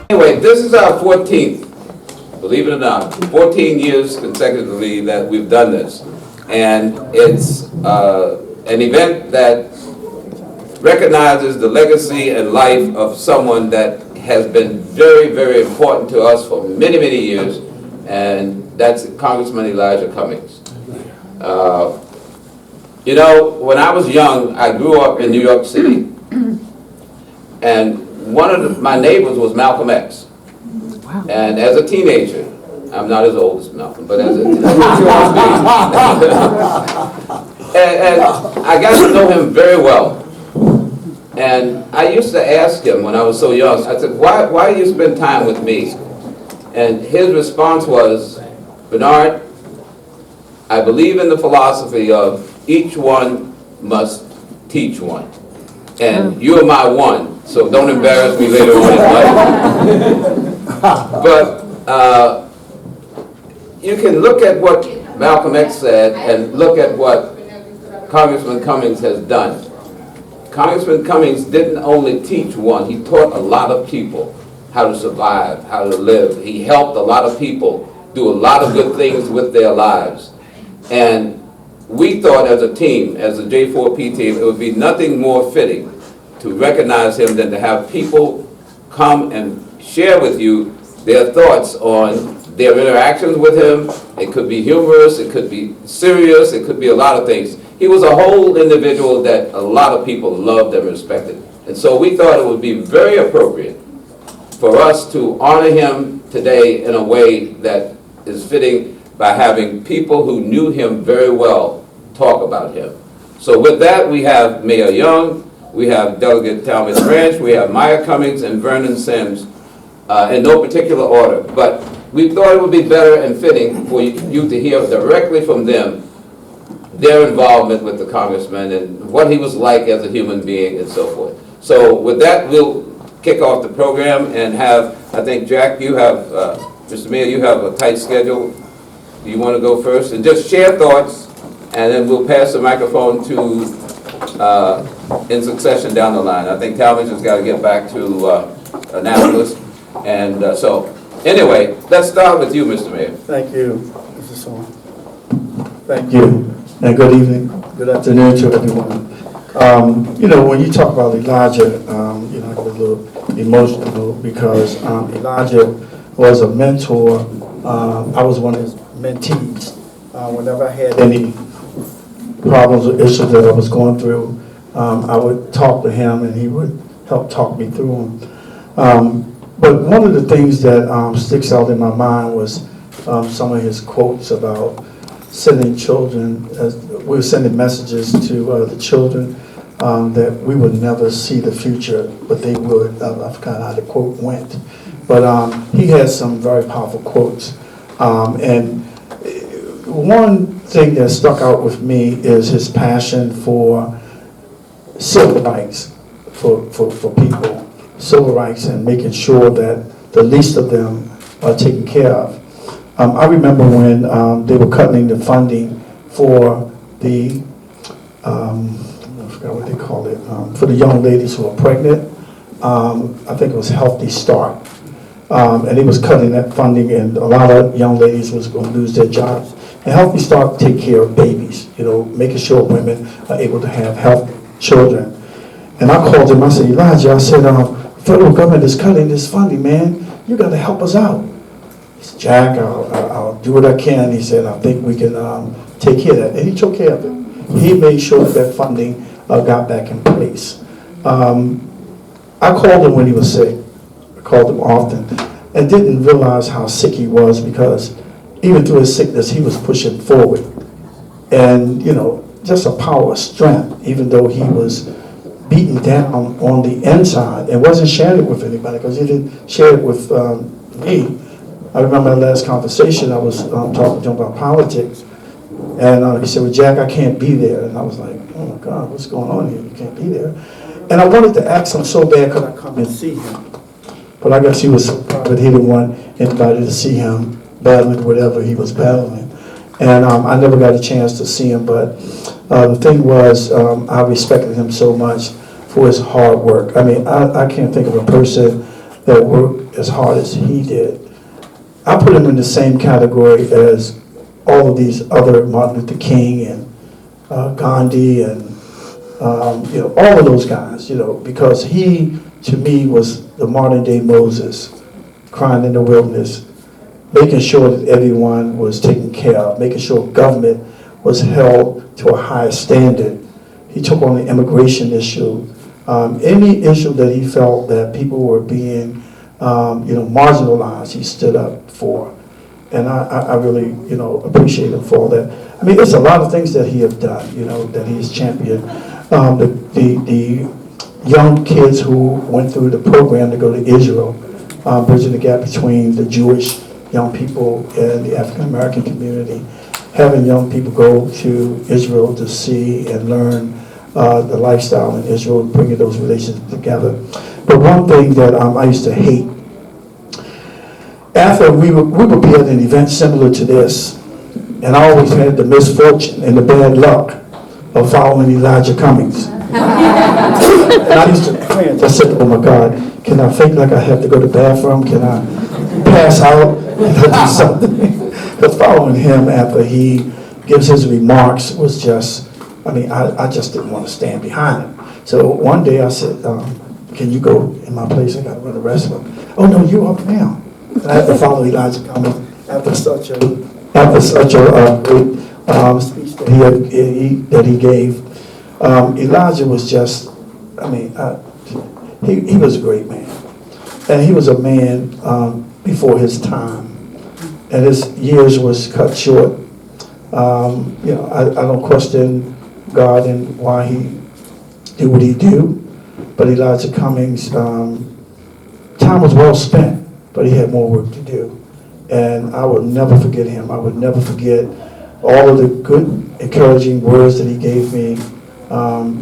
Anyway, this is our 14th, believe it or not, 14 years consecutively that we've done this. And it's an event that recognizes the legacy and life of someone that has been very, very important to us for many, many years, and that's Congressman Elijah Cummings. You know, when I was young, I grew up in New York City, and one of my neighbors was Malcolm X. Wow. And as a teenager, I'm not as old as Malcolm, but as a teenager, and I got to know him very well. And I used to ask him when I was so young, I said, why do you spend time with me? And his response was, Bernard, I believe in the philosophy of each one must teach one. And you are my one, so don't embarrass me later on in life. But you can look at what Malcolm X said and look at what Congressman Cummings has done. Congressman Cummings didn't only teach one, he taught a lot of people how to survive, how to live. He helped a lot of people do a lot of good things with their lives. And we thought as a team, as a J4P team, it would be nothing more fitting to recognize him than to have people come and share with you their thoughts on their interactions with him. It could be humorous, it could be serious, it could be a lot of things. He was a whole individual that a lot of people loved and respected. And so we thought it would be very appropriate for us to honor him today in a way that is fitting by having people who knew him very well talk about him. So with that, we have Mayor Young, we have Delegate Talmadge Branch, we have Maya Cummings and Vernon Sims, in no particular order. But we thought it would be better and fitting for you to hear directly from them their involvement with the congressman and what he was like as a human being and so forth. So with that, we'll kick off the program and have, I think, Jack, you have, Mr. Mayor, you have a tight schedule. Do you want to go first? And just share thoughts, and then we'll pass the microphone to, in succession down the line. I think Talmadge has got to get back to Annapolis. And so, anyway, let's start with you, Mr. Mayor. Thank you, Mr. Swan. Thank you, and good evening, good afternoon to everyone. You know, when you talk about Elijah, you know, I get a little emotional because Elijah was a mentor. I was one of his mentees. Whenever I had any problems or issues that I was going through, I would talk to him and he would help talk me through them. But one of the things that sticks out in my mind was some of his quotes about sending children, we were sending messages to the children that we would never see the future, but they would. I forgot how the quote went. But he has some very powerful quotes. And one thing that stuck out with me is his passion for civil rights for people. Civil rights and making sure that the least of them are taken care of. I remember when they were cutting the funding for the, I forgot what they call it, for the young ladies who are pregnant. I think it was Healthy Start. And they was cutting that funding, and a lot of young ladies was going to lose their jobs. And Healthy Start take care of babies, you know, making sure women are able to have healthy children. And I called him, I said, Elijah, I said, federal government is cutting this funding, man. You got to help us out. He said, Jack, I'll do what I can. He said, I think we can take care of that. And he took care of it. He made sure that funding got back in place. I called him when he was sick. I called him often and didn't realize how sick he was because even through his sickness, he was pushing forward. And, you know, just a power of strength, even though he was beaten down on the inside and wasn't sharing it with anybody because he didn't share it with me. I remember the last conversation, I was talking to him about politics, and he said, well, Jack, I can't be there. And I was like, oh my God, what's going on here? You can't be there. And I wanted to ask him so bad, could I come and see him? But I guess he was so private, he didn't want anybody to see him battling whatever he was battling. And I never got a chance to see him, but the thing was, I respected him so much for his hard work. I mean, I can't think of a person that worked as hard as he did. I put him in the same category as all of these other Martin Luther King and Gandhi and all of those guys, because he, to me, was the modern day Moses, crying in the wilderness, making sure that everyone was taken care of, making sure government was held to a higher standard. He took on the immigration issue, any issue that he felt that people were being, marginalized, he stood up for. And I really, appreciate him for all that. I mean, there's a lot of things that he has done, that he's championed. The young kids who went through the program to go to Israel, bridging the gap between the Jewish young people and the African American community, having young people go to Israel to see and learn the lifestyle in Israel, bringing those relationships together. But one thing that I used to hate, after we would be at an event similar to this, and I always had the misfortune and the bad luck of following Elijah Cummings. And I used to pray and just said, oh my God, can I fake like I have to go to the bathroom? Can I pass out? Can I do something? Because following him after he gives his remarks was just, I just didn't want to stand behind him. So one day I said, can you go in my place? I got to run the restroom. Oh no, you're up now. And I had to follow Elijah Cummings after such a great speech that he gave. Elijah was just, he was a great man. And he was a man before his time. And his years was cut short. I don't question God and why he do what he do. But Elijah Cummings, time was well spent, but he had more work to do. And I would never forget him. I would never forget all of the good, encouraging words that he gave me,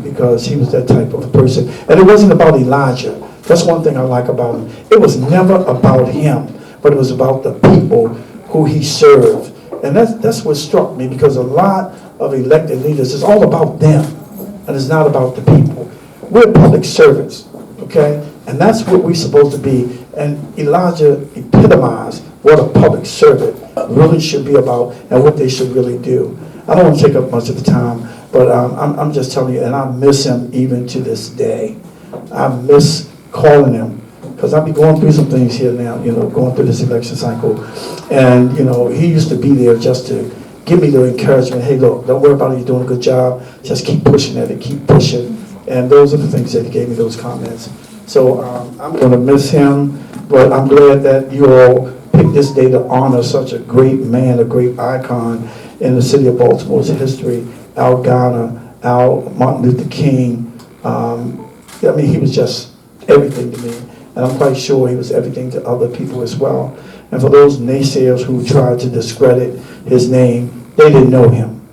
because he was that type of person. And it wasn't about Elijah. That's one thing I like about him. It was never about him, but it was about the people who he served. And that's what struck me, because a lot of elected leaders, it's all about them, and it's not about the people. We're public servants, okay? And that's what we're supposed to be. And Elijah epitomized what a public servant really should be about and what they should really do. I don't want to take up much of the time, but I'm just telling you, and I miss him even to this day. I miss calling him, because I'll be going through some things here now, going through this election cycle. And, he used to be there just to give me the encouragement, hey, look, don't worry about it, you're doing a good job, just keep pushing at it, keep pushing. And those are the things that he gave me, those comments. So I'm going to miss him, but I'm glad that you all picked this day to honor such a great man, a great icon in the city of Baltimore's history, Al Garner, Martin Luther King. He was just everything to me. And I'm quite sure he was everything to other people as well. And for those naysayers who tried to discredit his name, they didn't know him.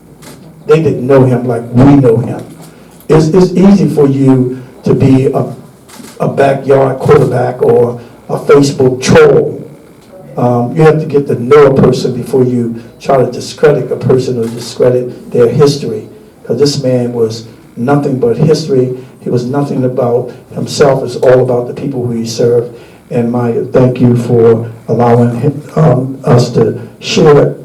They didn't know him like we know him. It's easy for you to be a backyard quarterback or a Facebook troll. You have to get to know a person before you try to discredit a person or discredit their history. Because this man was nothing but history. He was nothing about himself. It's all about the people who he served. And Maya, thank you for allowing us to share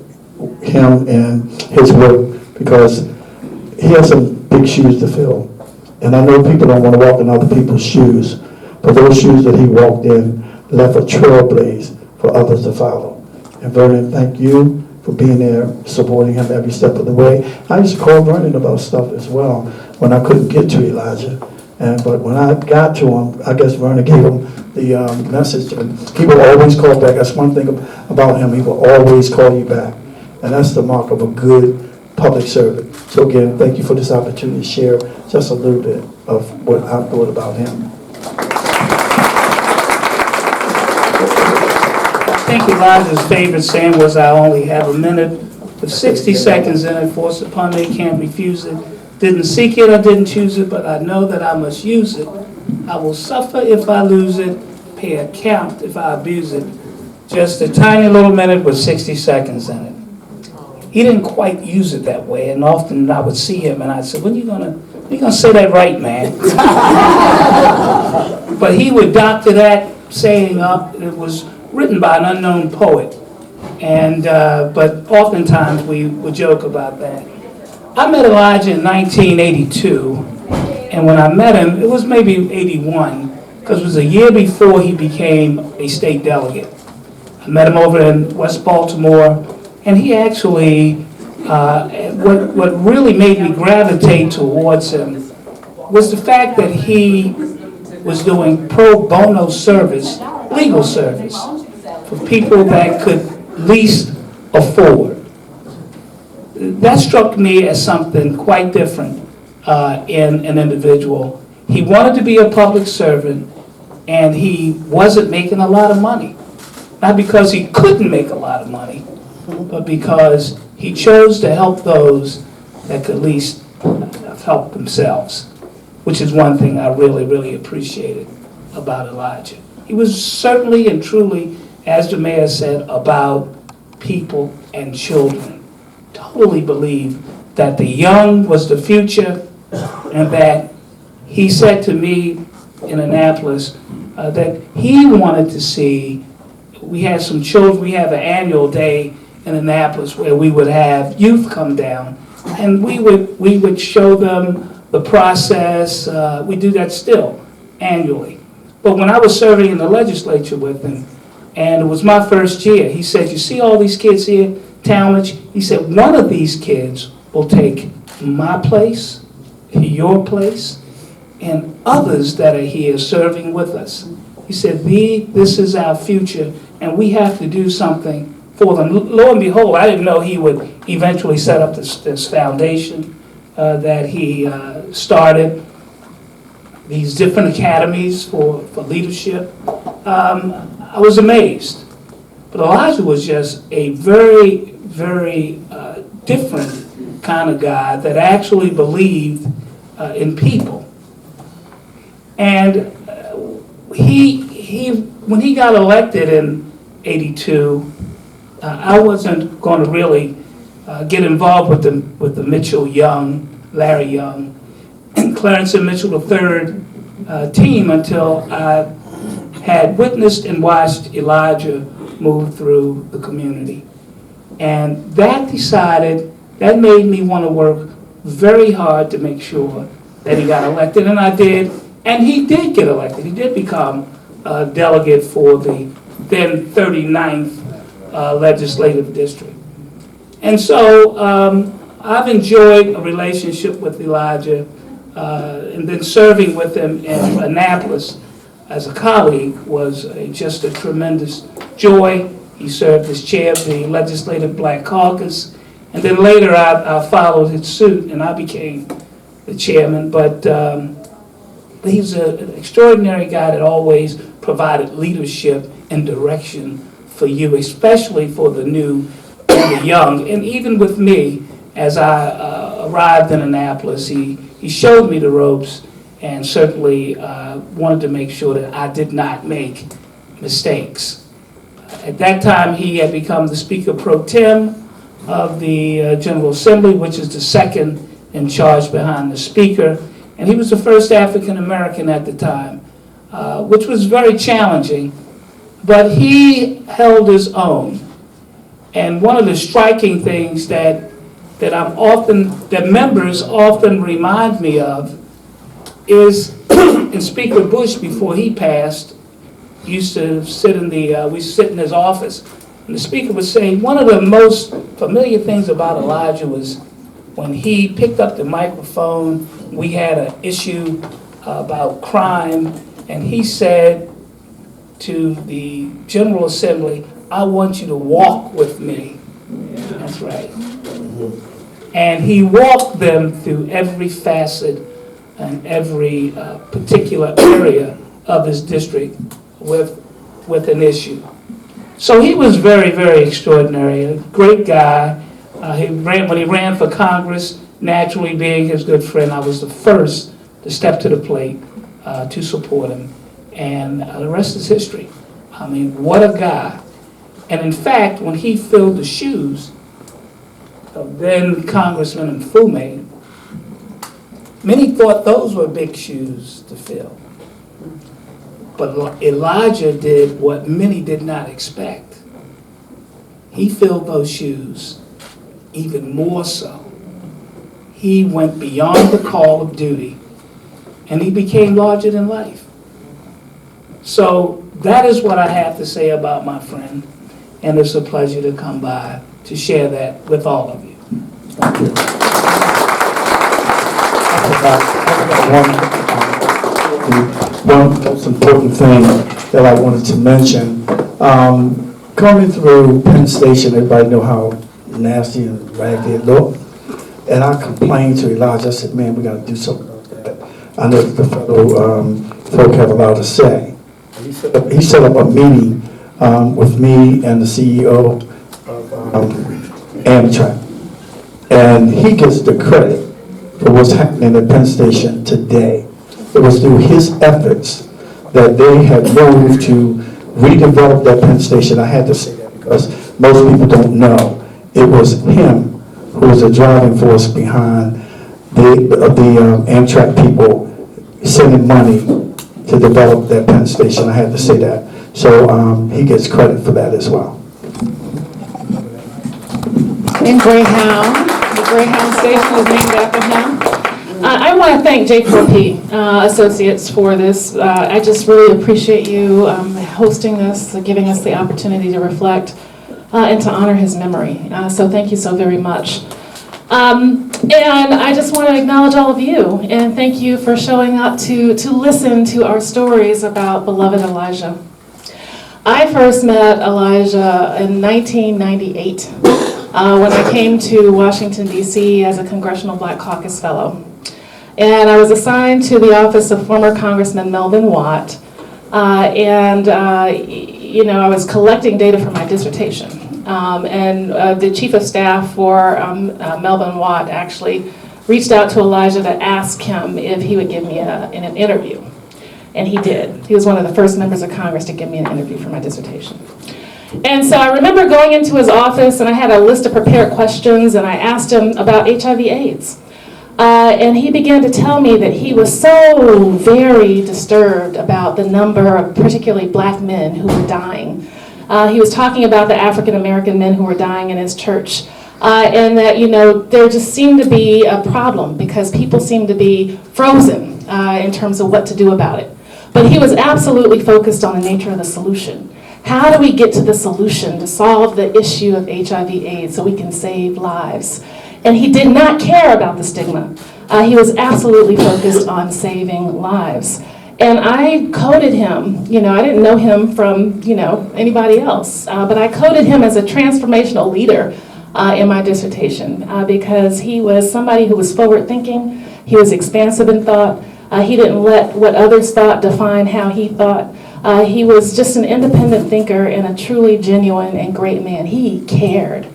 him and his work, because he has some big shoes to fill. And I know people don't want to walk in other people's shoes, but those shoes that he walked in left a trailblaze for others to follow. And Vernon, thank you for being there, supporting him every step of the way. I used to call Vernon about stuff as well when I couldn't get to Elijah. But when I got to him, I guess Vernon gave him the message. And he will always call back. That's one thing about him. He will always call you back. And that's the mark of a good public servant. So again, thank you for this opportunity to share just a little bit of what I thought about him. I think Elijah's favorite saying was, I only have a minute with 60 seconds in it, forced upon me, can't refuse it. Didn't seek it, I didn't choose it, but I know that I must use it. I will suffer if I lose it, pay account if I abuse it. Just a tiny little minute with 60 seconds in it. He didn't quite use it that way, and often I would see him and I'd say, when are you gonna say that right, man? But he would doctor that saying up. It was written by an unknown poet, and but oftentimes we would joke about that. I met Elijah in 1982, and when I met him, it was maybe 81, because it was a year before he became a state delegate. I met him over in West Baltimore, and he actually, what really made me gravitate towards him was the fact that he was doing pro bono service, legal service, for people that could least afford. That struck me as something quite different in an individual. He wanted to be a public servant, and he wasn't making a lot of money. Not because he couldn't make a lot of money, but because he chose to help those that could least help themselves, which is one thing I really, really appreciated about Elijah. He was certainly and truly, as the mayor said, about people and children. Totally believed that the young was the future, and that he said to me in Annapolis that he wanted to see. We had some children, we have an annual day in Annapolis where we would have youth come down, and we would show them the process. We do that still annually. But when I was serving in the legislature with him, and it was my first year, he said, you see all these kids here, Talmadge? He said, one of these kids will take my place, your place, and others that are here serving with us. He said, this is our future, and we have to do something for them. Lo and behold, I didn't know he would eventually set up this foundation that he started, these different academies for leadership. I was amazed. But Elijah was just a very, very different kind of guy that actually believed in people. And when he got elected in '82, I wasn't going to really get involved with the Mitchell Young, Larry Young, and Clarence and Mitchell III team until I had witnessed and watched Elijah move through the community. And that made me want to work very hard to make sure that he got elected, and I did. And he did get elected. He did become a delegate for the then 39th legislative district. And so I've enjoyed a relationship with Elijah, and then serving with him in Annapolis as a colleague was just a tremendous joy. He served as chair of the Legislative Black Caucus, and then later I followed his suit and I became the chairman. But he's an extraordinary guy that always provided leadership and direction for you, especially for the new and the young. And even with me, as I arrived in Annapolis, he showed me the ropes and certainly wanted to make sure that I did not make mistakes. At that time, he had become the Speaker Pro Tem of the General Assembly, which is the second in charge behind the Speaker. And he was the first African American at the time, which was very challenging. But he held his own. And one of the striking things that members often remind me of is in Speaker Bush, before he passed, used to sit we sit in his office, and the Speaker would say one of the most familiar things about Elijah was when he picked up the microphone. We had an issue about crime, and he said to the General Assembly, I want you to walk with me. That's right. And he walked them through every facet and every particular area of his district with an issue. So he was very, very extraordinary, a great guy. When he ran for Congress, naturally being his good friend, I was the first to step to the plate to support him. And the rest is history. I mean, what a guy. And in fact, when he filled the shoes of then Congressman Mfume, many thought those were big shoes to fill. But Elijah did what many did not expect. He filled those shoes even more so. He went beyond the call of duty, and he became larger than life. So that is what I have to say about my friend, and it's a pleasure to come by to share that with all of you. Thank you. One most important thing that I wanted to mention, coming through Penn Station, everybody know how nasty and raggedy it looked. And I complained to Elijah, I said, man, we got to do something about that. I know the federal folk have a lot to say. He set up a meeting with me and the CEO of Amtrak. And he gets the credit for what's happening at Penn Station today. It was through his efforts that they have moved to redevelop that Penn Station. I had to say that because most people don't know. It was him who was the driving force behind the Amtrak people sending money to develop that Penn Station. I had to say that. So he gets credit for that as well. In Greyhound, the Greyhound station is named after him. I want to thank J4P Associates for this. I just really appreciate you hosting this, giving us the opportunity to reflect and to honor his memory. So thank you so very much. And I just want to acknowledge all of you and thank you for showing up to listen to our stories about beloved Elijah. I first met Elijah in 1998 when I came to Washington, D.C. as a Congressional Black Caucus Fellow. And I was assigned to the office of former Congressman Melvin Watt. You know, I was collecting data for my dissertation. The chief of staff for Melvin Watt actually reached out to Elijah to ask him if he would give me an interview. And he did. He was one of the first members of Congress to give me an interview for my dissertation. And so I remember going into his office and I had a list of prepared questions and I asked him about HIV/AIDS. And he began to tell me that he was so very disturbed about the number of particularly black men who were dying. He was talking about the African American men who were dying in his church. And that, you know, there just seemed to be a problem because people seemed to be frozen in terms of what to do about it. But he was absolutely focused on the nature of the solution. How do we get to the solution to solve the issue of HIV/AIDS so we can save lives? And he did not care about the stigma. He was absolutely focused on saving lives. And I coded him, you know, I didn't know him from, you know, anybody else, but I coded him as a transformational leader in my dissertation because he was somebody who was forward thinking, he was expansive in thought, he didn't let what others thought define how he thought. He was just an independent thinker and a truly genuine and great man. He cared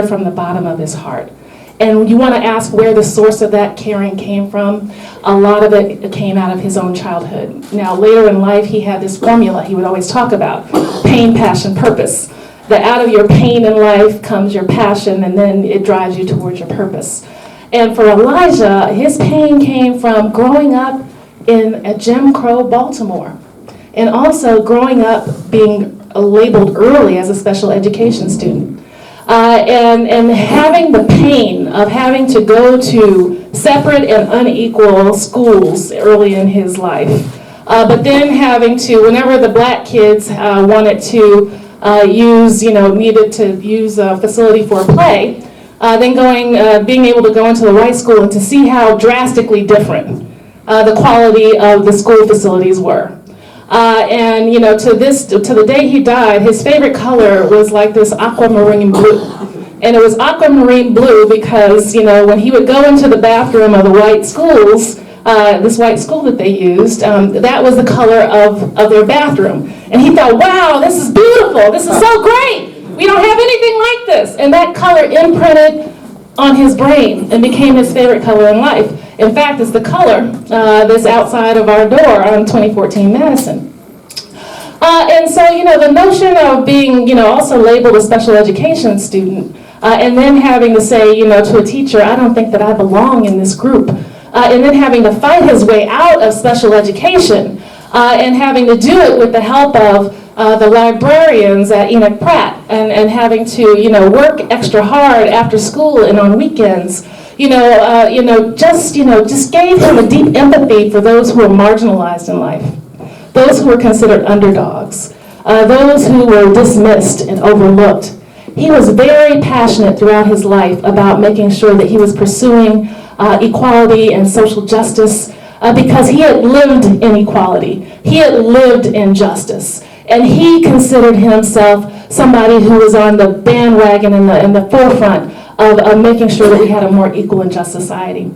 from the bottom of his heart. And you want to ask where the source of that caring came from. A lot of it came out of his own childhood. Now, later in life, he had this formula he would always talk about: pain, passion, purpose. That out of your pain in life comes your passion, and then it drives you towards your purpose. And for Elijah, his pain came from growing up in a Jim Crow Baltimore, and also growing up being labeled early as a special education student. And having the pain of having to go to separate and unequal schools early in his life. But then having to, whenever the black kids wanted to needed to use a facility for a play, then being able to go into the white school and to see how drastically different the quality of the school facilities were. And you know, to the day he died, his favorite color was like this aquamarine blue. And it was aquamarine blue because, you know, when he would go into the bathroom of the white schools, this white school that they used, that was the color of their bathroom. And he thought, wow, this is beautiful, this is so great. We don't have anything like this. And that color imprinted on his brain and became his favorite color in life. In fact, it's the color that's outside of our door on 2014 Madison. And so, you know, the notion of being, you know, also labeled a special education student and then having to say, you know, to a teacher, I don't think that I belong in this group. And then having to fight his way out of special education and having to do it with the help of the librarians at Enoch Pratt, and having to, work extra hard after school and on weekends, just gave him a deep empathy for those who were marginalized in life, those who were considered underdogs, those who were dismissed and overlooked. He was very passionate throughout his life about making sure that he was pursuing equality and social justice, because he had lived in equality, he had lived in justice, and he considered himself somebody who was on the bandwagon in the forefront of making sure that we had a more equal and just society.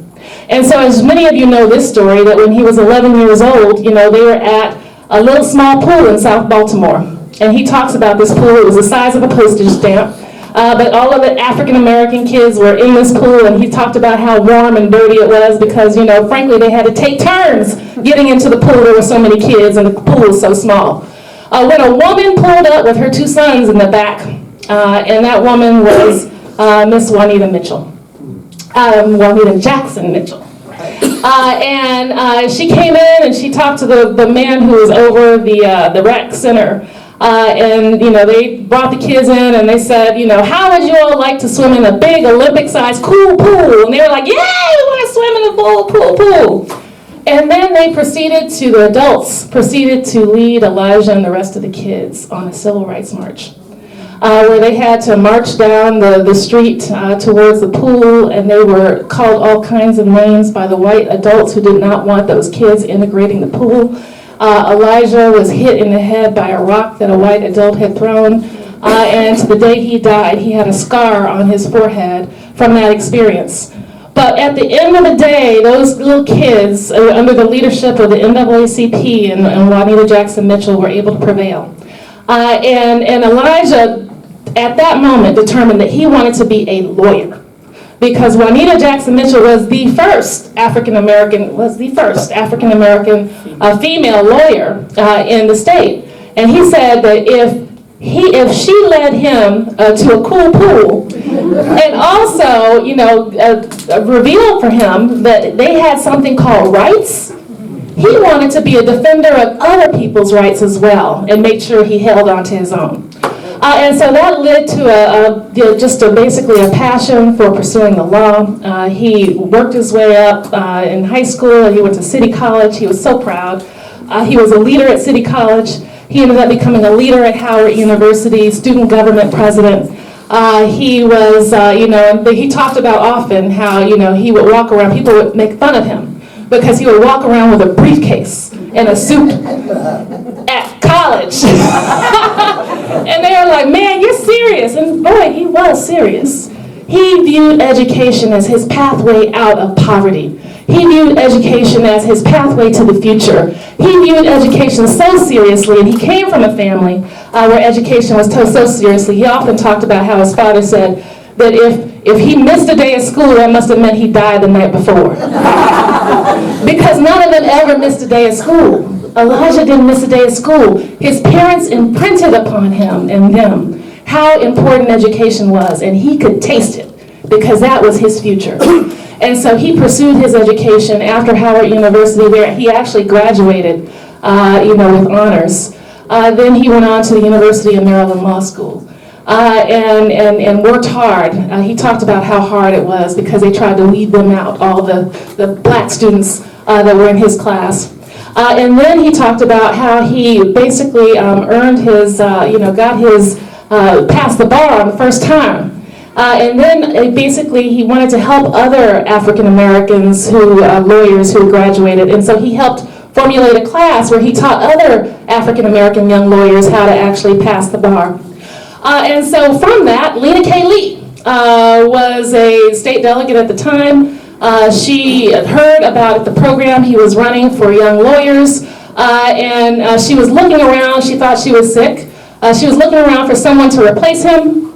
And so, as many of you know this story, that when he was 11 years old, they were at a little small pool in South Baltimore. And he talks about this pool. It was the size of a postage stamp. But all of the African-American kids were in this pool, and he talked about how warm and dirty it was because, frankly, they had to take turns getting into the pool. There were so many kids, and the pool was so small. When a woman pulled up with her 2 sons in the back, and that woman was Miss Juanita Mitchell, Juanita Jackson Mitchell. And she came in and she talked to the man who was over the rec center. And they brought the kids in and they said, how would you all like to swim in a big Olympic-sized cool pool? And they were like, yay, we want to swim in a pool. And then the adults proceeded to lead Elijah and the rest of the kids on a civil rights march, where they had to march down the street towards the pool, and they were called all kinds of names by the white adults who did not want those kids integrating the pool. Elijah was hit in the head by a rock that a white adult had thrown, and to the day he died, he had a scar on his forehead from that experience. But at the end of the day, those little kids, under the leadership of the NAACP and Juanita Jackson Mitchell, were able to prevail. And Elijah, at that moment, determined that he wanted to be a lawyer, because Juanita Jackson Mitchell was the first African American female lawyer in the state. And he said that if she led him to a cool pool, and also, revealed for him that they had something called rights, he wanted to be a defender of other people's rights as well, and make sure he held on to his own. And so that led to basically a passion for pursuing the law. He worked his way up in high school. He went to City College. He was so proud. He was a leader at City College. He ended up becoming a leader at Howard University, student government president. He was, he talked about often how, he would walk around, people would make fun of him because he would walk around with a briefcase and a suit at college. And they were like, man, you're serious. And boy, he was serious. He viewed education as his pathway out of poverty. He viewed education as his pathway to the future. He viewed education so seriously, and he came from a family where education was told so seriously. He often talked about how his father said that if he missed a day of school, that must have meant he died the night before. Because none of them ever missed a day of school. Elijah didn't miss a day of school. His parents imprinted upon him and them how important education was, and he could taste it because that was his future. And so he pursued his education after Howard University, where he actually graduated, with honors. Then he went on to the University of Maryland Law School. And worked hard. He talked about how hard it was because they tried to weed them out, all the black students that were in his class. And then he talked about how he basically earned his, passed the bar on the first time. And then basically he wanted to help other African Americans lawyers who graduated. And so he helped formulate a class where he taught other African American young lawyers how to actually pass the bar. And so from that, Lena K. Lee was a state delegate at the time. She had heard about the program he was running for young lawyers, and she was looking around. She thought she was sick. She was looking around for someone to replace him,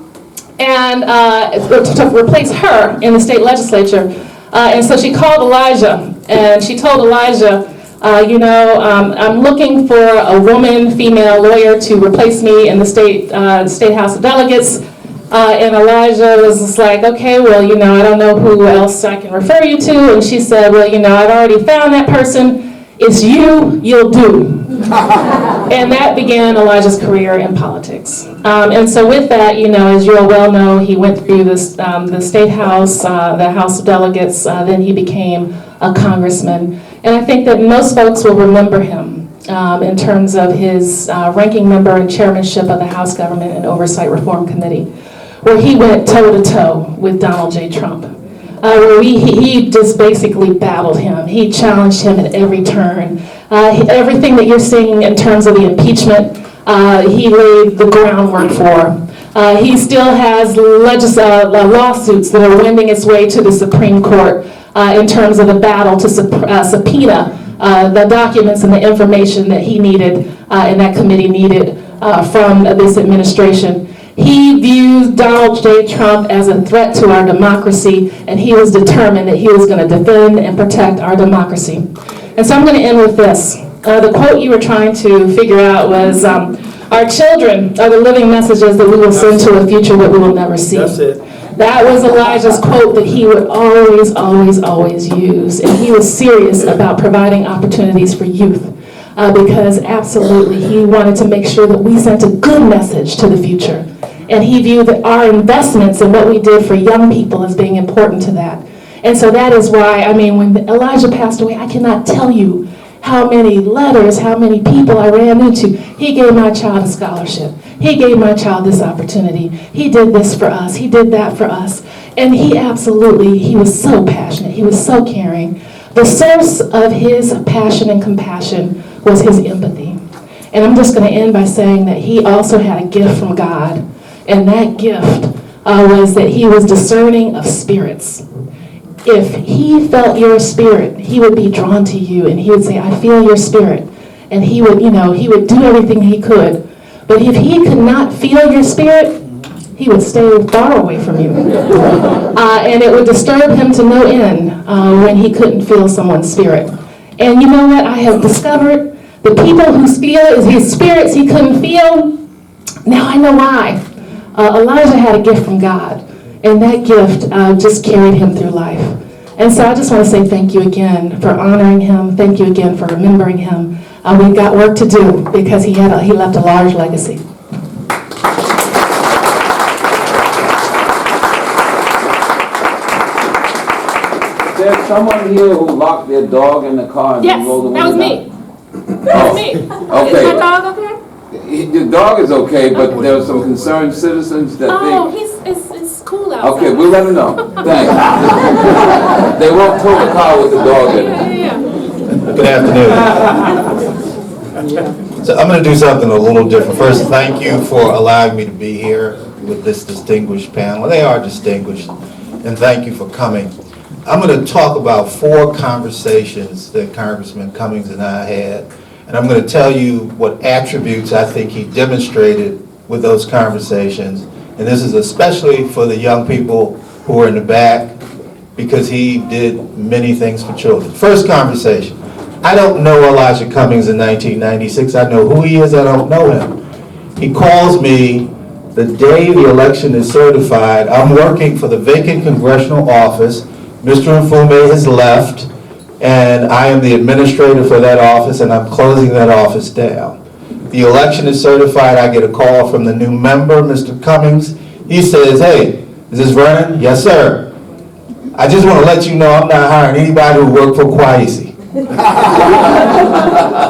and to replace her in the state legislature. And so she called Elijah, and she told Elijah, I'm looking for a woman, female lawyer to replace me in the State House of Delegates. And Elijah was just like, okay, well, I don't know who else I can refer you to. And she said, well, I've already found that person. It's you, you'll do. And that began Elijah's career in politics. And so with that, you know, as you all well know, he went through this, the State House, the House of Delegates, then he became a congressman. And I think that most folks will remember him in terms of his ranking member and chairmanship of the House Government and Oversight Reform Committee, where he went toe-to-toe with Donald J. Trump. Where he just basically battled him. He challenged him at every turn. Everything that you're seeing in terms of the impeachment, he laid the groundwork for. He still has lawsuits that are wending its way to the Supreme Court in terms of the battle to subpoena the documents and the information that he needed and that committee needed from this administration. He views Donald J. Trump as a threat to our democracy, and he was determined that he was going to defend and protect our democracy. And so I'm going to end with this. The quote you were trying to figure out was, our children are the living messages that we will send to a future that we will never see. That's it. That was Elijah's quote that he would always, always, always use. And he was serious about providing opportunities for youth. Because absolutely he wanted to make sure that we sent a good message to the future. And he viewed that our investments and what we did for young people as being important to that. And so that is why, I mean, when Elijah passed away, I cannot tell you how many letters, how many people I ran into. He gave my child a scholarship. He gave my child this opportunity. He did this for us. He did that for us. And he was so passionate. He was so caring. The source of his passion and compassion was his empathy. And I'm just going to end by saying that he also had a gift from God. And that gift was that he was discerning of spirits. If he felt your spirit, he would be drawn to you and he would say, I feel your spirit. And he would, he would do everything he could. But if he could not feel your spirit, he would stay far away from you. And it would disturb him to no end when he couldn't feel someone's spirit. And you know what I have discovered? The people whose his spirits he couldn't feel, now I know why. Elijah had a gift from God, and that gift just carried him through life. And so I just want to say thank you again for honoring him. Thank you again for remembering him. We've got work to do because he left a large legacy. There's someone here who locked their dog in the car and Yes, rolled the that was window me. down? That was me. Okay. Is my dog okay? The dog is okay, but there are some concerned citizens that It's cool outside. Okay, we'll let them know. Thanks. They won't tow the car with the dog in it. Yeah. Good afternoon. So I'm going to do something a little different. First, thank you for allowing me to be here with this distinguished panel. They are distinguished, and thank you for coming. I'm going to talk about 4 conversations that Congressman Cummings and I had, and I'm going to tell you what attributes I think he demonstrated with those conversations. And this is especially for the young people who are in the back, because he did many things for children. First conversation. I don't know Elijah Cummings in 1996. I know who he is. I don't know him. He calls me the day the election is certified. I'm working for the vacant congressional office. Mr. Mfume has left, and I am the administrator for that office, and I'm closing that office down. The election is certified. I get a call from the new member, Mr. Cummings. He says, hey, is this Vernon? Yes, sir. I just want to let you know I'm not hiring anybody who worked for Kwesi.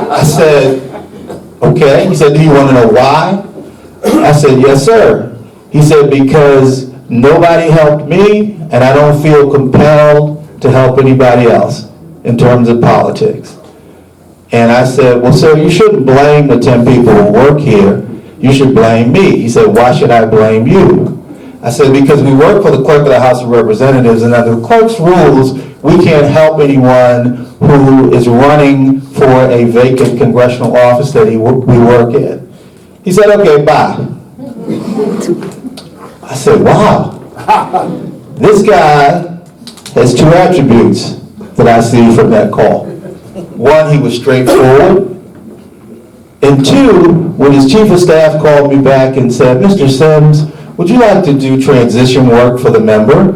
I said, okay. He said, do you want to know why? I said, yes, sir. He said, because nobody helped me, and I don't feel compelled to help anybody else in terms of politics. And I said, well, sir, you shouldn't blame the 10 people who work here. You should blame me. He said, why should I blame you? I said, because we work for the clerk of the House of Representatives, and under the clerk's rules, we can't help anyone who is running for a vacant congressional office that we work in. He said, okay, bye. I said, wow. This guy has 2 attributes that I see from that call. 1, he was straightforward. And 2, when his chief of staff called me back and said, Mr. Sims, would you like to do transition work for the member?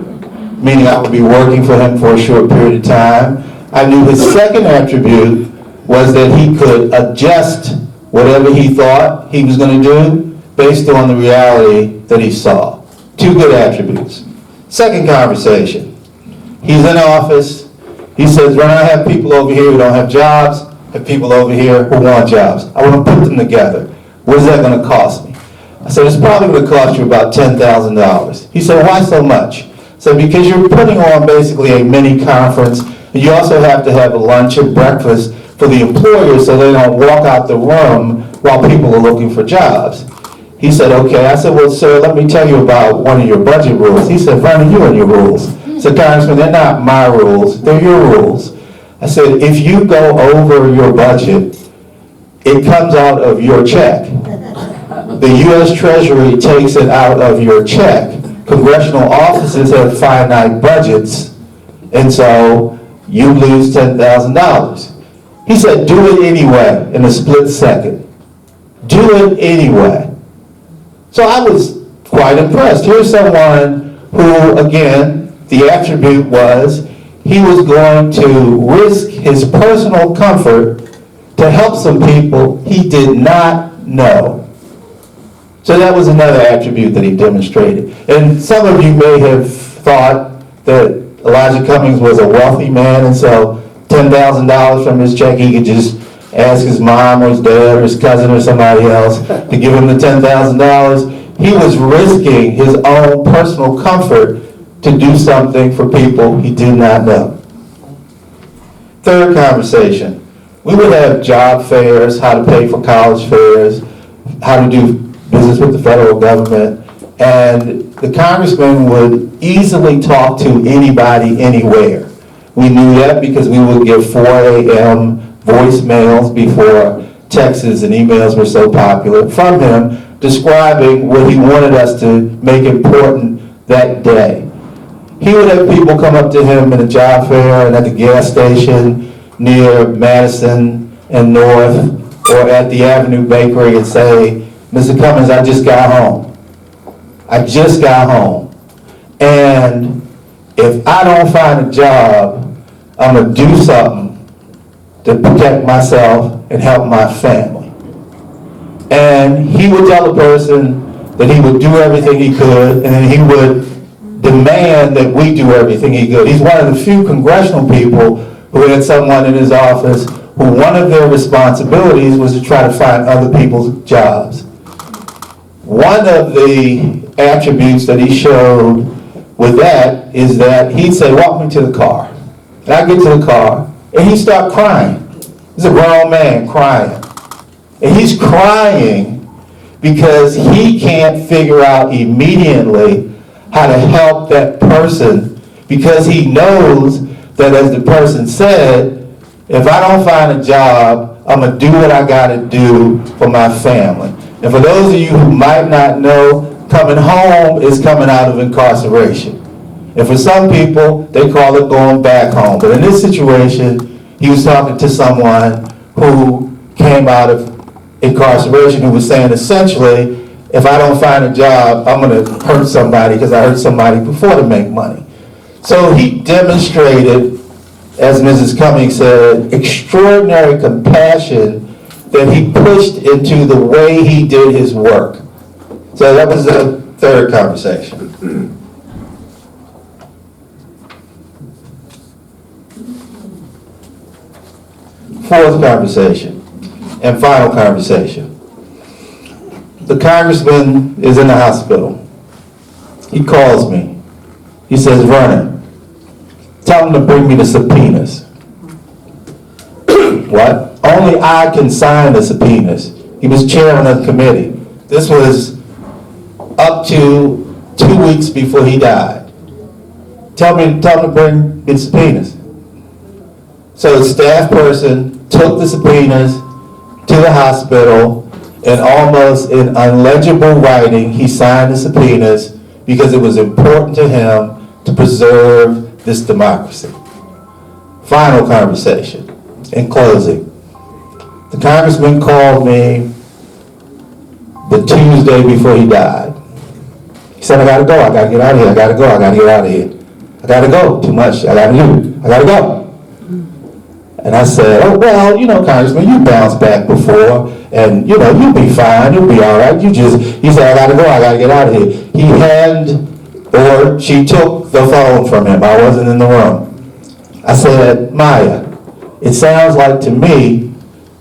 Meaning I would be working for him for a short period of time. I knew his second attribute was that he could adjust whatever he thought he was going to do based on the reality that he saw. Two good attributes. Second conversation. He's in office. He says, "Ron, I have people over here who don't have jobs, have people over here who want jobs. I want to put them together. What is that going to cost me?" I said, "It's probably going to cost you about $10,000. He said, "Why so much?" I said, "Because you're putting on basically a mini conference. And you also have to have a lunch and breakfast for the employers so they don't walk out the room while people are looking for jobs." He said, "Okay." I said, "Well, sir, let me tell you about one of your budget rules." He said, "Vernon, you and your rules." I said, "Congressman, they're not my rules, they're your rules." I said, "If you go over your budget, it comes out of your check. The U.S. Treasury takes it out of your check. Congressional offices have finite budgets, and so you lose $10,000. He said, "Do it anyway," in a split second. Do it anyway. So I was quite impressed. Here's someone who, again, the attribute was he was going to risk his personal comfort to help some people he did not know. So that was another attribute that he demonstrated. And some of you may have thought that Elijah Cummings was a wealthy man, and so $10,000 from his check, he could just ask his mom or his dad or his cousin or somebody else to give him the $10,000. He was risking his own personal comfort to do something for people he did not know. Third conversation. We would have job fairs, how to pay for college fairs, how to do business with the federal government, and the congressman would easily talk to anybody, anywhere. We knew that because we would get 4 a.m. voicemails before texts and emails were so popular from him describing what he wanted us to make important that day. He would have people come up to him in a job fair and at the gas station near Madison and North or at the Avenue Bakery and say, "Mr. Cummings, I just got home. I just got home. And if I don't find a job, I'm going to do something to protect myself and help my family." And he would tell the person that he would do everything he could, and then he would demand that we do everything he could. He's one of the few congressional people who had someone in his office who one of their responsibilities was to try to find other people's jobs. One of the attributes that he showed with that is that he'd say, "Walk me to the car." And I get to the car, and he start crying. He's a grown man crying. And he's crying because he can't figure out immediately how to help that person because he knows that, as the person said, if I don't find a job, I'm going to do what I got to do for my family. And for those of you who might not know, coming home is coming out of incarceration. And for some people, they call it going back home. But in this situation, he was talking to someone who came out of incarceration who was saying essentially, if I don't find a job, I'm going to hurt somebody because I hurt somebody before to make money. So he demonstrated, as Mrs. Cummings said, extraordinary compassion that he pushed into the way he did his work. So that was the third conversation. Fourth conversation and final conversation. The congressman is in the hospital. He calls me. He says, "Vernon, tell him to bring me the subpoenas." What? Only I can sign the subpoenas. He was chairman of the committee. This was up to 2 weeks before he died. Tell him to bring me the subpoenas. So the staff person took the subpoenas to the hospital, and almost in unlegible writing, he signed the subpoenas because it was important to him to preserve this democracy. Final conversation. In closing, the congressman called me the Tuesday before he died. He said, "I gotta go, I gotta get out of here, I gotta go, I gotta get out of here. I gotta go, too much, I gotta do, I gotta go." And I said, oh, well, you know, Congressman, you bounced back before, and, you know, you'll be fine, you'll be all right. He said, I gotta go, I gotta get out of here. She took the phone from him. I wasn't in the room. I said, Maya, it sounds like to me,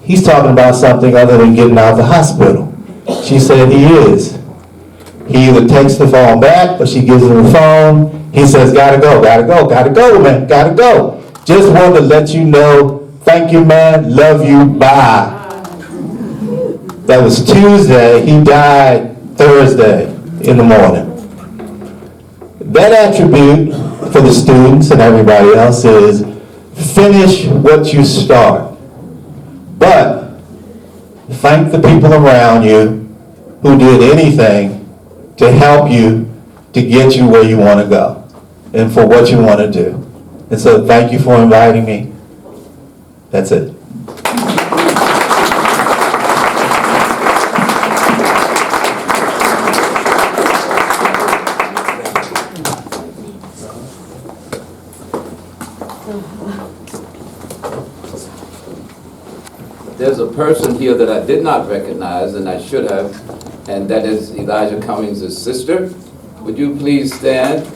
he's talking about something other than getting out of the hospital. She said, he is. He either takes the phone back, or she gives him the phone. He says, gotta go, man, gotta go. Just wanted to let you know, thank you, man, love you, bye. That was Tuesday, he died Thursday in the morning. That attribute for the students and everybody else is finish what you start. But thank the people around you who did anything to help you to get you where you want to go and for what you want to do. And so thank you for inviting me. That's it. There's a person here that I did not recognize, and I should have, and that is Elijah Cummings' sister. Would you please stand?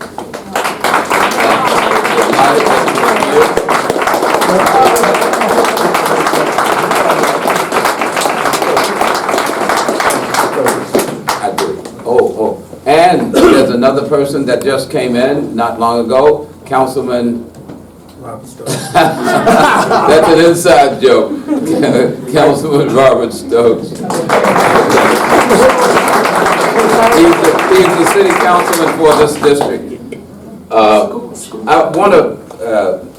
I do. Oh. And there's another person that just came in not long ago, Councilman. That's an inside joke. Councilman Robert Stokes. He's the city councilman for this district. I want to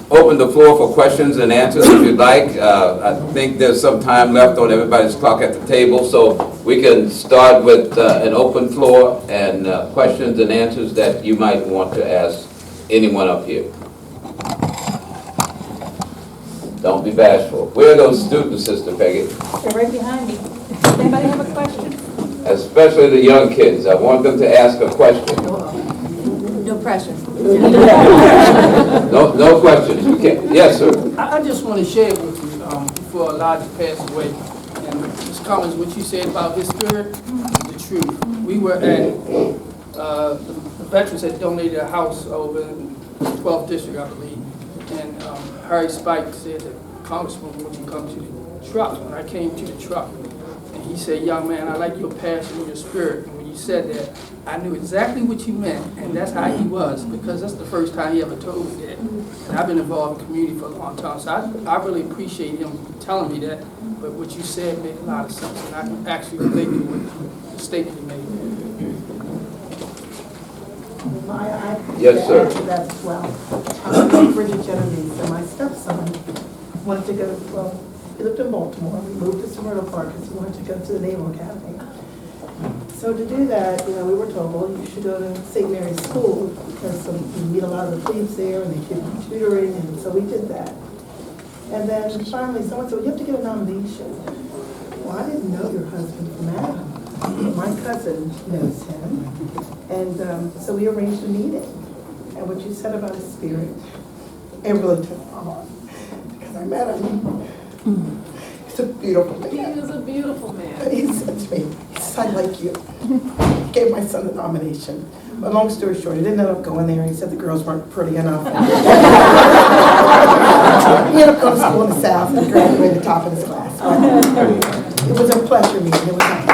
open the floor for questions and answers if you'd like. I think there's some time left on everybody's clock at the table, so we can start with an open floor and questions and answers that you might want to ask anyone up here. Don't be bashful. Where are those students, Sister Peggy? They're right behind me. Does anybody have a question? Especially the young kids. I want them to ask a question. No pressure. No questions. You can't. Yes, sir. I just want to share with you, before Elijah passed away, and Ms. Cummings, what you said about his spirit, the truth. We were at, the veterans had donated a house over in the 12th district, I believe, and Harry Spike said that, Congressman, would you come to the truck? And I came to the truck, and he said, young man, I like your passion and your spirit. And when you said that, I knew exactly what you meant, and that's how he was, because that's the first time he ever told me that. And I've been involved in community for a long time, so I really appreciate him telling me that. But what you said made a lot of sense, and I can actually relate to what the statement you made. Yes, sir. That as well. I'm Bridget Genovese, and my stepson wanted to go, well, he lived in Baltimore. We moved to Smyrna Park because he wanted to go to the Naval Academy. So to do that, you know, we were told, well, you should go to St. Mary's School because you meet a lot of the plebes there and they give you tutoring, and so we did that. And then finally someone said, well, you have to get a nomination. Well, I didn't know your husband from Adam. My cousin knows him. And so we arranged a meeting. And what you said about his spirit, it really took my heart. Because I met him. He's a beautiful man. He is a beautiful man. But he said to me, he said, I like you. He gave my son the nomination. But long story short, he didn't end up going there. He said the girls weren't pretty enough. He ended up going to school in the South and graduated top of his class. But it was a pleasure meeting. It was nice.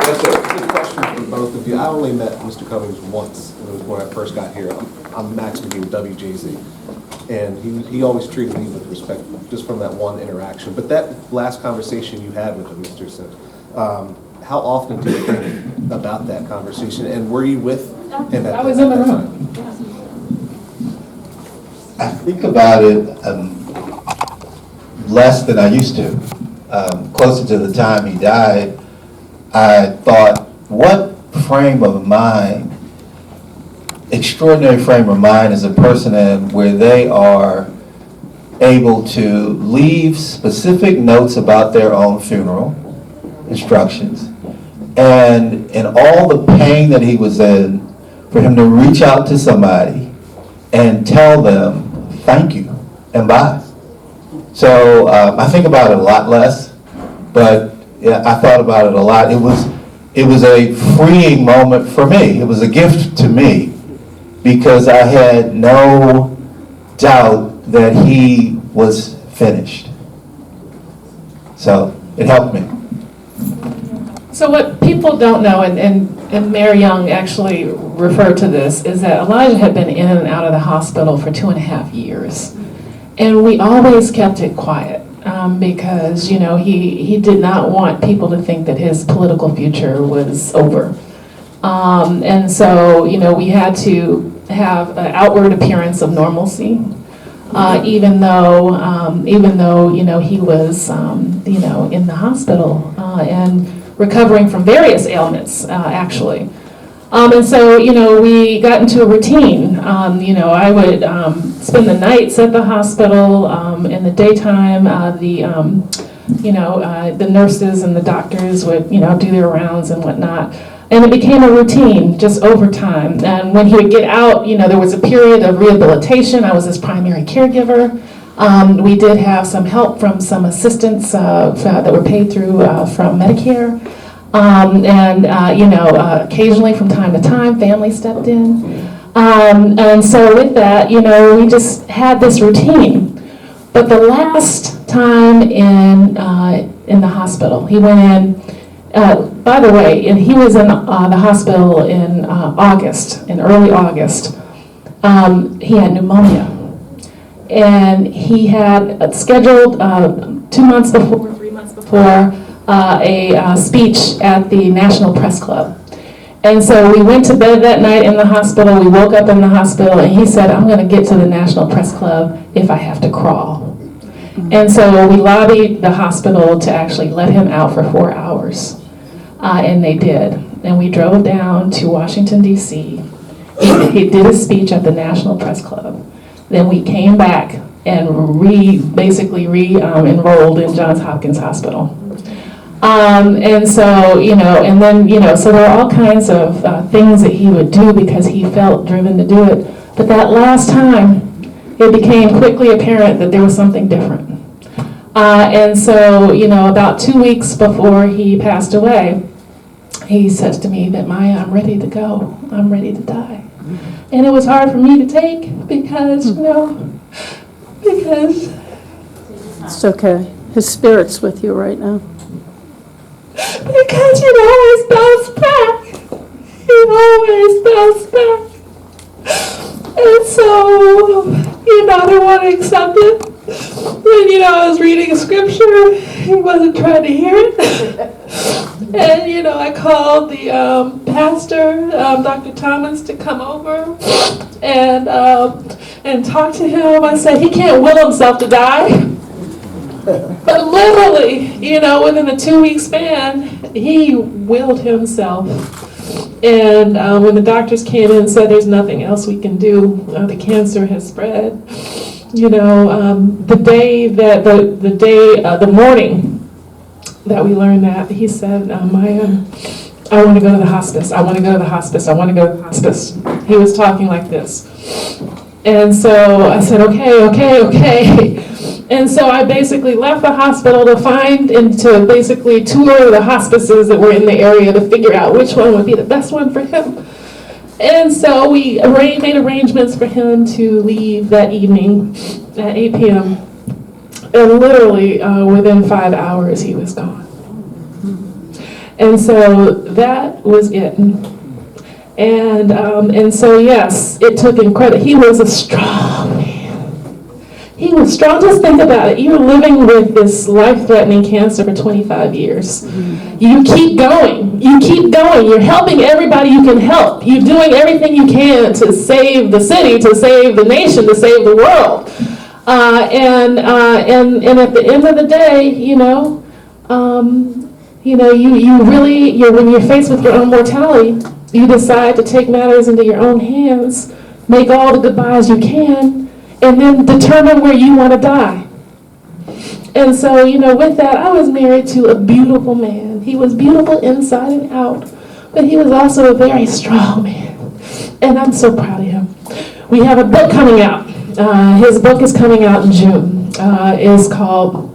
Yes, sir. Good question for both of you. I only met Mr. Cummings once, and it was when I first got here. I'm Max McGee with WJZ, and he always treated me with respect, just from that one interaction. But that last conversation you had with him, Mr. Sim, how often do you think about that conversation, and were you with him at I was in the room. I think about it less than I used to. Closer to the time he died, I thought, what frame of mind, extraordinary frame of mind is a person in where they are able to leave specific notes about their own funeral instructions. And in all the pain that he was in, for him to reach out to somebody and tell them thank you and bye. So I think about it a lot less, but yeah, I thought about it a lot. It was a freeing moment for me. It was a gift to me because I had no doubt that he was finished. So it helped me. So what people don't know, and Mayor Young actually referred to this, is that Elijah had been in and out of the hospital for 2.5 years. And we always kept it quiet because, you know, he did not want people to think that his political future was over. And so, you know, we had to have an outward appearance of normalcy, even though, you know, he was, you know, in the hospital and recovering from various ailments, actually. And so, you know, we got into a routine. You know, I would spend the nights at the hospital. In the daytime, you know, the nurses and the doctors would, you know, do their rounds and whatnot. And it became a routine just over time. And when he would get out, you know, there was a period of rehabilitation. I was his primary caregiver. We did have some help from some assistants that were paid through from Medicare. You know, occasionally from time to time, family stepped in. And so with that, you know, we just had this routine. But the last time in the hospital, he went in, by the way, and he was in the hospital in August, in early August. He had pneumonia. And he had scheduled 3 months before, a speech at the National Press Club. And so we went to bed that night in the hospital, we woke up in the hospital, and he said, I'm gonna get to the National Press Club if I have to crawl. And so we lobbied the hospital to actually let him out for 4 hours. And they did. And we drove down to Washington, D.C. He did a speech at the National Press Club. Then we came back and basically enrolled in Johns Hopkins Hospital. And so, you know, and then, you know, so there are all kinds of things that he would do because he felt driven to do it. But that last time, it became quickly apparent that there was something different. And so, you know, about 2 weeks before he passed away, he says to me that, Maya, I'm ready to go. I'm ready to die. And it was hard for me to take because, you know, because... It's okay. His spirit's with you right now. Because you always bounce back. You always bounce back. And so, you know, I didn't want to accept it. When, you know, I was reading a scripture, he wasn't trying to hear it. And, you know, I called the pastor, Dr. Thomas, to come over and talk to him. I said, he can't will himself to die. But literally, you know, within a 2-week span, he willed himself. And when the doctors came in and said there's nothing else we can do, the cancer has spread. You know, the morning that we learned that, he said, Maya, I want to go to the hospice. I want to go to the hospice. I want to go to the hospice. He was talking like this. And so I said, okay. And so I basically left the hospital to find and to basically tour the hospices that were in the area to figure out which one would be the best one for him. And so we made arrangements for him to leave that evening at 8 p.m. And literally within 5 hours he was gone. And so that was it. And so yes, it took incredible. He was a strong man. He was strong. Just think about it. You're living with this life-threatening cancer for 25 years. You keep going. You keep going. You're helping everybody you can help. You're doing everything you can to save the city, to save the nation, to save the world. And at the end of the day, when you're faced with your own mortality, you decide to take matters into your own hands, make all the goodbyes you can, and then determine where you want to die. And so, with that, I was married to a beautiful man. He was beautiful inside and out, but he was also a very strong man. And I'm so proud of him. we have a book coming out. His book is coming out in June. It's called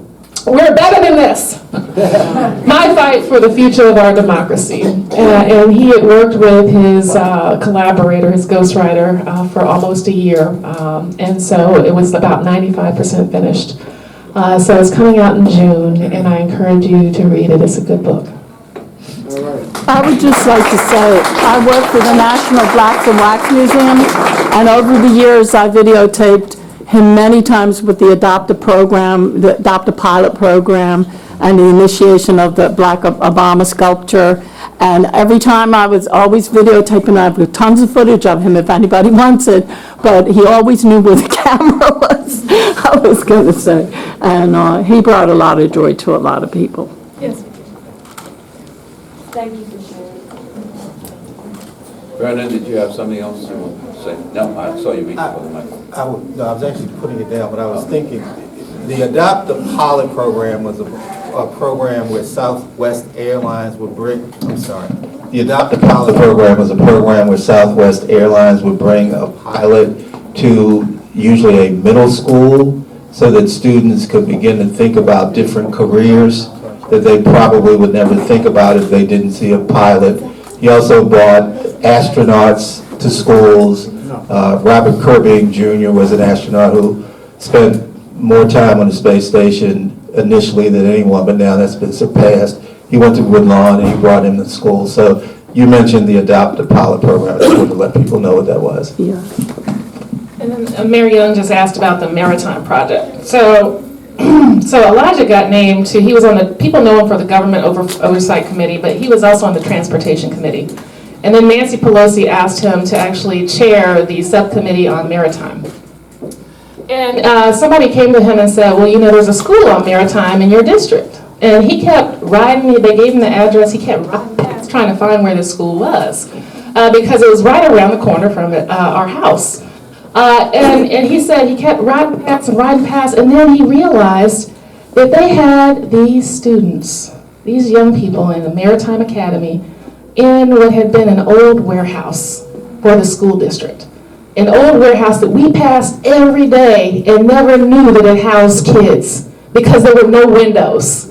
We're Better Than This, My Fight for the Future of Our Democracy. And he had worked with his collaborator, his ghostwriter, for almost a year. And so it was about 95% finished. So it's coming out in June, and I encourage you to read it. It's a good book. I would just like to say, I work for the National Blacks and Wax Museum, and over the years, I videotaped him many times with the Adopt a program, the Adopt a pilot program, and the initiation of the Black Obama sculpture. And every time I was always videotaping, I have tons of footage of him if anybody wants it, but he always knew where the camera was, I was going to say. And he brought a lot of joy to a lot of people. Yes. Thank you for sharing. Vernon, did you have something else to say? No, I saw you reach for the mic. No, I was actually putting it down, but I was thinking, the Adopt a Pilot program was a program where Southwest Airlines would bring, the Adopt a Pilot program was a program where Southwest Airlines would bring a pilot to usually a middle school so that students could begin to think about different careers that they probably would never think about if they didn't see a pilot. He also brought astronauts to schools. Robert Kirby Jr. was an astronaut who spent more time on the space station initially than anyone, but now that's been surpassed. He went to Woodlawn and he brought him to school. So you mentioned the Adopt a Pilot program. I just wanted to let people know what that was. Yeah. And then Mary Young just asked about the Maritime Project. So Elijah got named to, he was on the, people know him for the Government Oversight Committee, but he was also on the Transportation Committee. And then Nancy Pelosi asked him to actually chair the subcommittee on maritime. And somebody came to him and said, well, you know, there's a school on maritime in your district. And he kept riding, they gave him the address, he kept riding past trying to find where the school was. Because it was right around the corner from our house. And he said he kept riding past, and then he realized that they had these students, these young people in the Maritime Academy, in what had been an old warehouse for the school district. An old warehouse that we passed every day and never knew that it housed kids because there were no windows.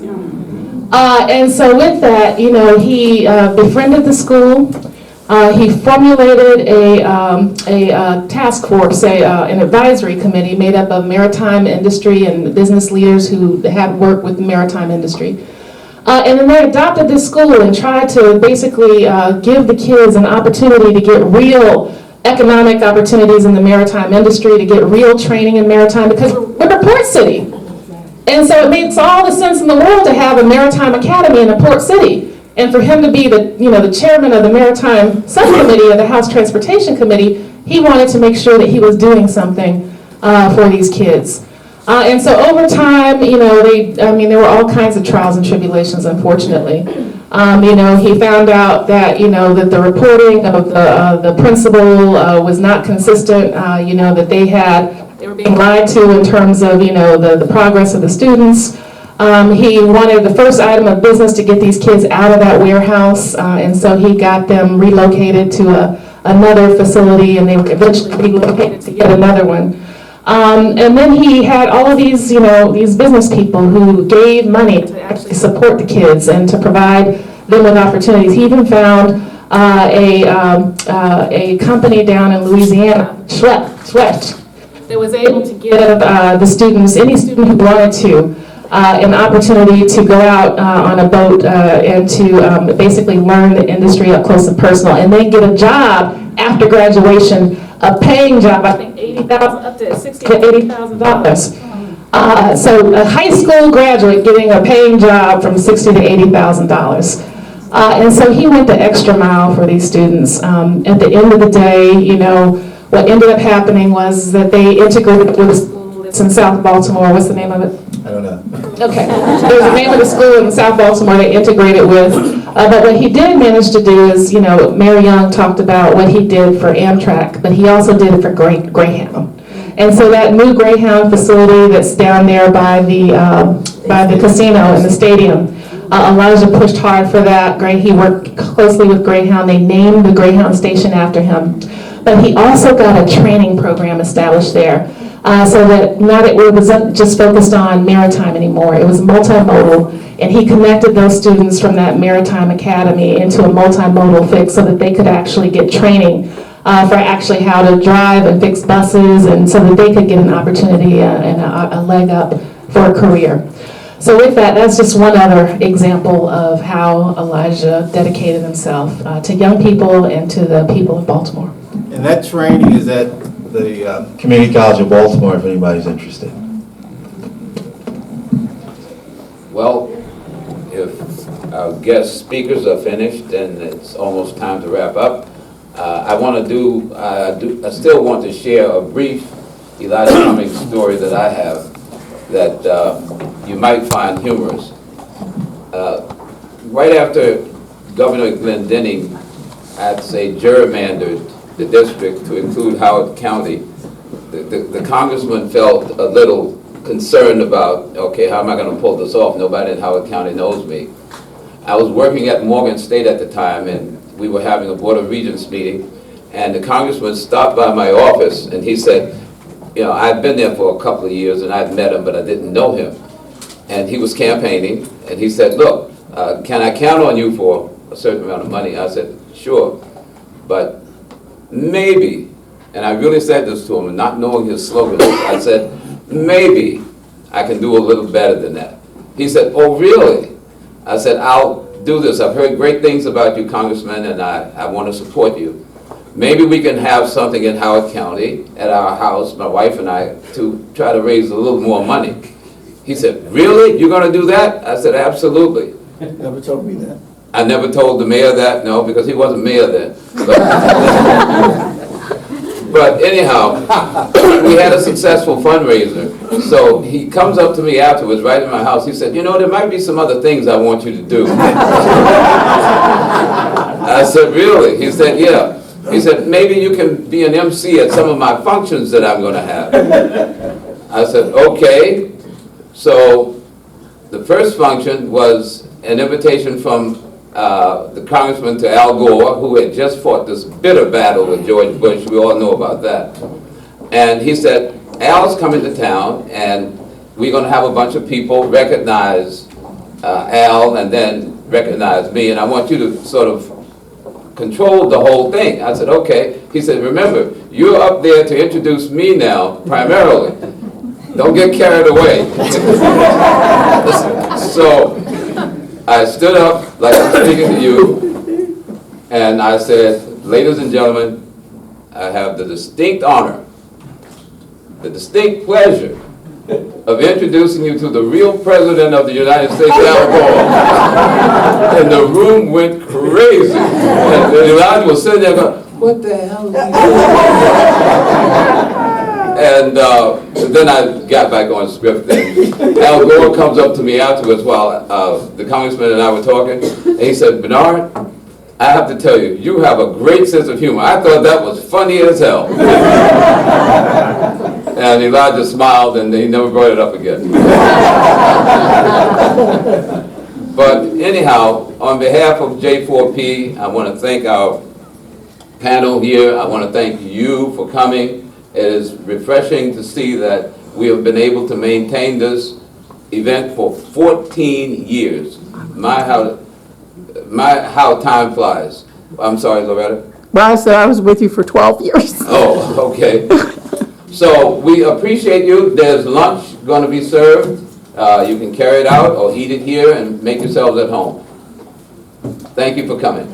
And so with that, you know, he befriended the school. He formulated a task force, an advisory committee made up of maritime industry and business leaders who had worked with the maritime industry. And then they adopted this school and tried to basically give the kids an opportunity to get real economic opportunities in the maritime industry, to get real training in maritime, because we're a port city. And so it makes all the sense in the world to have a maritime academy in a port city. And for him to be the chairman of the Maritime Subcommittee of the House Transportation Committee, he wanted to make sure that he was doing something for these kids. And so over time, you know, there were all kinds of trials and tribulations, unfortunately. You know, he found out that, you know, that the reporting of the principal was not consistent, you know, that they were being lied to in terms of, you know, the progress of the students. He wanted the first item of business to get these kids out of that warehouse, and so he got them relocated to another facility, and they were eventually relocated to yet another one. And then he had all of these, you know, these business people who gave money to actually support the kids and to provide them with opportunities. He even found a company down in Louisiana, Sweat, that was able to give the students, any student who wanted to, an opportunity to go out on a boat and to basically learn the industry up close and personal, and then get a job after graduation, a paying job, I think up to $60,000 to $80,000. So a high school graduate getting a paying job from $60,000 to $80,000. And so he went the extra mile for these students. At the end of the day, you know, what ended up happening was that they integrated with a school that's in South Baltimore. What's the name of it? I don't know. Okay, there's a name of the school in South Baltimore they integrated with, but what he did manage to do is, you know, Mary Young talked about what he did for Amtrak, but he also did it for Greyhound. And so that new Greyhound facility that's down there by the casino and the stadium, Elijah pushed hard for that. He worked closely with Greyhound. They named the Greyhound station after him. but he also got a training program established there. So that it wasn't just focused on maritime anymore, it was multimodal, and he connected those students from that maritime academy into a multimodal fix so that they could actually get training for actually how to drive and fix buses, and so that they could get an opportunity and a leg up for a career. So with that, that's just one other example of how Elijah dedicated himself to young people and to the people of Baltimore. And that training is at the Community College of Baltimore, if anybody's interested. Well, if our guest speakers are finished and it's almost time to wrap up, I still want to share a brief Elijah Cummings story that I have that you might find humorous. Right after Governor Glendenning, I'd say, gerrymandered the district to include Howard County, the congressman felt a little concerned about, okay, how am I going to pull this off? Nobody in Howard County knows me. I was working at Morgan State at the time, and we were having a Board of Regents meeting, and the congressman stopped by my office, and he said, you know, I'd been there for a couple of years, and I'd met him, but I didn't know him. And he was campaigning, and he said, look, can I count on you for a certain amount of money? I said, sure, but maybe, and I really said this to him, not knowing his slogan, I said, maybe I can do a little better than that. He said, oh, really? I said, I'll do this. I've heard great things about you, Congressman, and I want to support you. Maybe we can have something in Howard County at our house, my wife and I, to try to raise a little more money. He said, really? You're going to do that? I said, absolutely. Never told me that. I never told the mayor that, no, because he wasn't mayor then. But anyhow, we had a successful fundraiser. So he comes up to me afterwards, right in my house. He said, you know, there might be some other things I want you to do. I said, really? He said, yeah. He said, maybe you can be an MC at some of my functions that I'm going to have. I said, okay. So the first function was an invitation from the congressman to Al Gore, who had just fought this bitter battle with George Bush. We all know about that. And he said, Al's coming to town, and we're going to have a bunch of people recognize Al and then recognize me, and I want you to sort of control the whole thing. I said, okay. He said, remember, you're up there to introduce me now, primarily. Don't get carried away. So I stood up like I'm speaking to you, and I said, ladies and gentlemen, I have the distinct honor, the distinct pleasure of introducing you to the real President of the United States, Al Gore. And the room went crazy. And Elijah was sitting there going, what the hell are you doing? And then I got back on script, and Al Gore comes up to me afterwards while the congressman and I were talking, and he said, Bernard, I have to tell you, you have a great sense of humor. I thought that was funny as hell. And Elijah smiled, and he never brought it up again. But anyhow, on behalf of J4P, I want to thank our panel here. I want to thank you for coming. It is refreshing to see that we have been able to maintain this event for 14 years. How time flies. I'm sorry, Loretta? Well, I said I was with you for 12 years. Oh, okay. So we appreciate you. There's lunch going to be served. You can carry it out or eat it here and make yourselves at home. Thank you for coming.